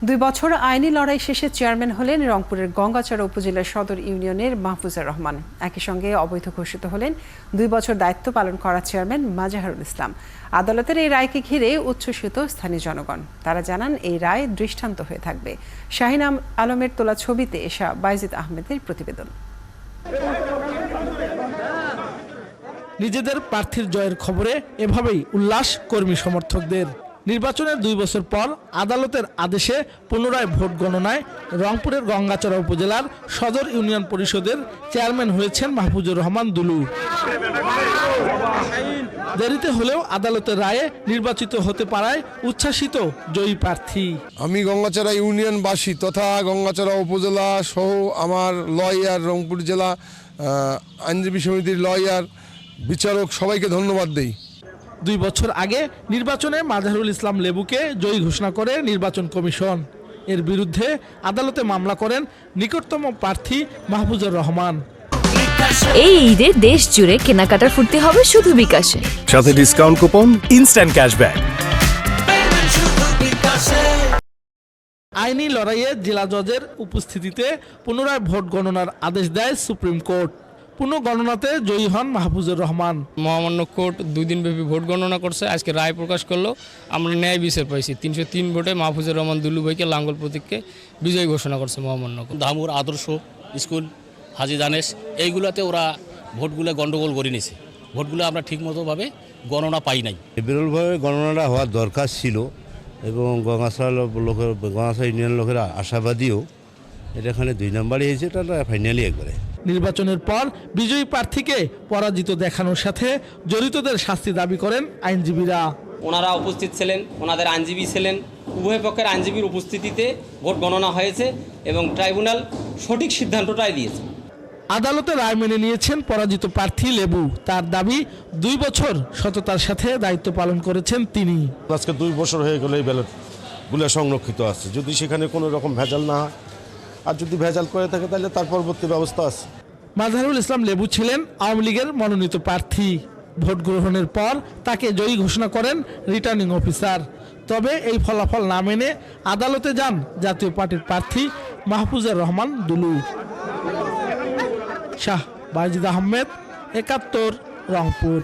2 বছর আইনি লড়াই শেষে চেয়ারম্যান হলেন রংপুরের গঙ্গাচড়া উপজেলার সদর ইউনিয়নের মাহফুজুর রহমান। একই সঙ্গে অবৈধ ঘোষিত হলেন 2 বছর দায়িত্ব পালন করা চেয়ারম্যান মাজাহারুল ইসলাম। আদালতের এই রায়কে ঘিরে উচ্ছ্বসিত স্থানীয় জনগণ। তারা জানান এই রায় দৃষ্টান্ত হয়ে থাকবে। শাহিন আলমের তোলা ছবিতে এশা বাইজিদ আহমেদের প্রতিবেদন। নিজেদের প্রার্থীর জয়ের খবরে এভাবেই উল্লাস কর্মী সমর্থকদের। নির্বাচনের 2 বছর পর আদালতের আদেশে পুনরায় ভোট গণনায় রংপুরের গঙ্গাচড়া উপজেলার সদর ইউনিয়ন পরিষদের চেয়ারম্যান হয়েছেন মাহফুজুর রহমান দুলু। দেরিতে হলেও আদালতের রায়ে নির্বাচিত হতে পারায় উচ্ছ্বাসিত জয়ী প্রার্থী। আমি গঙ্গাচড়া ইউনিয়নবাসী তথা গঙ্গাচড়া উপজেলা সহ আমার লয়ার, রংপুর জেলা আইনজীবী সমিতির লয়ার, বিচারক সবাইকে ধন্যবাদ দেই। 2 বছর আগে নির্বাচনে মাজাহারুল ইসলাম লেবুকে জয়ী ঘোষণা করে নির্বাচন কমিশন। এর বিরুদ্ধে আদালতে মামলা করেন নিকটতম প্রার্থী মাহফুজুর রহমান। এই ঈদে দেশ জুড়ে কেনাকাটার ফুর্তি হবে শুধু বিকাশে, সাথে ডিসকাউন্ট কুপন, ইনস্ট্যান্ট ক্যাশব্যাক। আইনি লড়াইয়ে জেলা জজের উপস্থিতিতে পুনরায় ভোট গণনার আদেশ দেয় সুপ্রিম কোর্ট। পুনঃগণনাতে জয়ী হন মাহফুজুর রহমান। মহামান্য কোর্ট 2 দিনব্যাপী ভোট গণনা করছে, আজকে রায় প্রকাশ করলো। আমরা ন্যায় বিচার পাইছি। 303 ভোটে মাহফুজুর রহমান দুলু ভাইকে লাঙ্গল প্রতীককে বিজয়ী ঘোষণা করছে মহামান্য কোর্ট। ধামুর আদর্শ স্কুল, হাজি দানেশ, এইগুলোতে ওরা ভোটগুলো গন্ডগোল করে নিয়েছে। ভোটগুলো আমরা ঠিকমতোভাবে গণনা পাই নাই। বিরলভাবে গণনাটা হওয়ার দরকার ছিল এবং গঙ্গাচড়া ইউনিয়ন লোকেরা আশাবাদীও। এটা এখানে 2 নম্বরই হয়েছে, এটা ফাইনালি একবারে। নির্বাচনের পর বিজয়ী প্রার্থীকে পরাজিত দেখানোর সাথে জড়িতদের শাস্তি দাবি করেন আইনজীবীরা। ওনারা উপস্থিত ছিলেন, ওনাদের আইনজীবী ছিলেন, উভয় পক্ষের আইনজীবীর উপস্থিতিতে ভোট গণনা হয়েছে এবং ট্রাইব্যুনাল সঠিক সিদ্ধান্তটাই দিয়েছে। আদালতে রায় মেনে নিয়েছেন পরাজিত প্রার্থী লেবু। তার দাবি 2 বছর সততার সাথে দায়িত্ব পালন করেছেন তিনি। আজকে 2 বছর হয়ে গেলে এই ব্যালটগুলো সংরক্ষিত আছে। যদি সেখানে কোনো রকম ভেজাল না হয়, আর যদি ভেজাল করে থাকে তাহলে তার পরবর্তী ব্যবস্থা আছে। মাজাহারুল ইসলাম লেবু ছিলেন আওয়ামী লীগের মনোনীত প্রার্থী। ভোট গ্রহণের পর তাকে জয়ী ঘোষণা করেন রিটার্নিং অফিসার। তবে এই ফলাফল না মেনে আদালতে যান জাতীয় পার্টির প্রার্থী মাহফুজুর রহমান দুলু। শাহ বাইজিদ আহমেদ, 71, রংপুর।